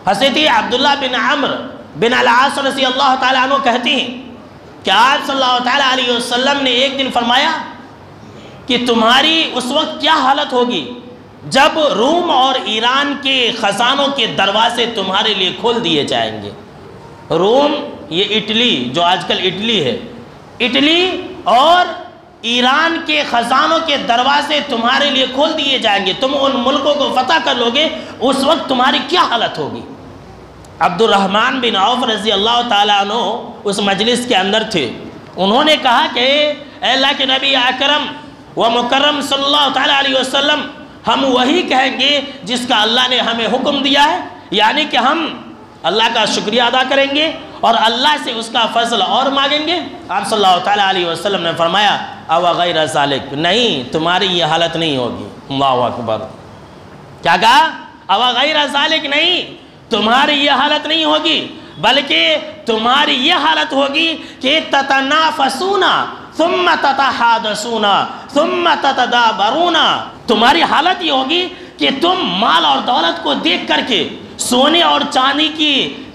حضرت عبداللہ بن عمرو بن العاص رضی اللہ تعالیٰ عنہ کہتے ہیں کہ آپ صلی اللہ تعالیٰ علیہ وسلم نے ایک دن فرمایا کہ تمہاری اس وقت کیا حالت ہوگی جب روم اور ایران کے خزانوں کے دروازے تمہارے لیے کھول دیے جائیں گے۔ روم یہ اٹلی، جو آج کل اٹلی ہے، اٹلی اور ایران کے خزانوں کے دروازے تمہارے لیے کھول دیے جائیں گے، تم ان ملکوں کو فتح کر لو گے، اس وقت تمہاری کیا حالت ہوگی؟ عبد الرحمن بن عوف رضی اللہ تعالیٰ عنہ اس مجلس کے اندر تھے۔ انہوں نے کہا کہ اے اللہ کے نبی اکرم و مکرم صلی اللہ تعالیٰ علیہ وسلم، ہم وہی کہیں گے جس کا اللہ نے ہمیں حکم دیا ہے، یعنی کہ ہم اللہ کا شکریہ ادا کریں گے اور اللہ سے اس کا فضل اور مانگیں گے۔ آپ صلی اللہ تعالیٰ علیہ وسلم نے فرمایا او غیر ذالک، نہیں، تمہاری یہ حالت نہیں ہوگی۔ اللہ اکبر، کیا کہا؟ او غیر ذالک، نہیں، تمہاری یہ حالت نہیں ہوگی، بلکہ تمہاری یہ حالت ہوگی کہ تتنافسون ثم تتحادثون ثم تتدابرون، تمہاری حالت یہ ہوگی کہ تم مال اور دولت کو دیکھ کر کے، سونے اور چاندی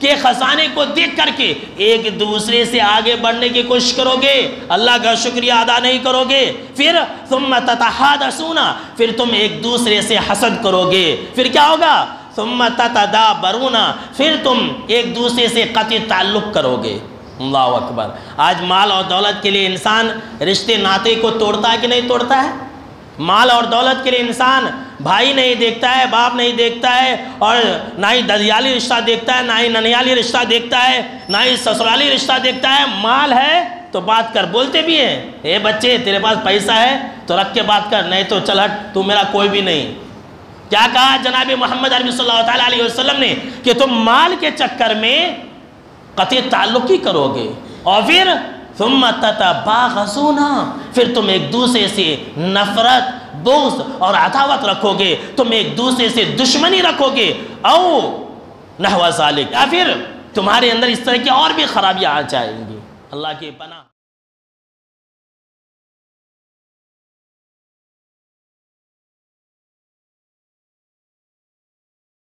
کے خزانے کو دیکھ کر کے ایک دوسرے سے آگے بڑھنے کی کوشش کرو گے، اللہ کا شکریہ ادا نہیں کرو گے، پھر ثم تتحادثون، پھر تم ایک دوسرے سے حسد کرو گے، پھر کیا ہوگا؟ ثم تتدابرون، پھر تم ایک دوسرے سے قطع تعلق کرو گے۔ اللہ اکبر، آج مال اور دولت کے لیے انسان رشتے ناطے کو توڑتا ہے کہ نہیں توڑتا ہے؟ مال اور دولت کے لیے انسان بھائی نہیں دیکھتا ہے، باپ نہیں دیکھتا ہے، اور نہ ہی ددیالی رشتہ دیکھتا ہے، نہ ہی ننیالی رشتہ دیکھتا ہے، نہ ہی سسرالی رشتہ دیکھتا ہے۔ مال ہے تو بات کر، بولتے بھی ہیں اے بچے تیرے پاس پیسہ ہے تو رکھ کے بات کر، نہیں تو چل ہٹ، تو میرا کوئی بھی نہیں۔ کیا کہا جناب محمد عربی صلی اللہ تعالیٰ علیہ وسلم نے کہ تم مال کے چکر میں قطع تعلق ہی کرو گے، اور پھر ثم تتباغضون، پھر تم ایک دوسرے سے نفرت، بغض اور عداوت رکھو گے، تم ایک دوسرے سے دشمنی رکھو گے، او نحو ذالک، یا پھر تمہارے اندر اس طرح کی اور بھی خرابیاں آ جائیں گی۔ اللہ کی پناہ۔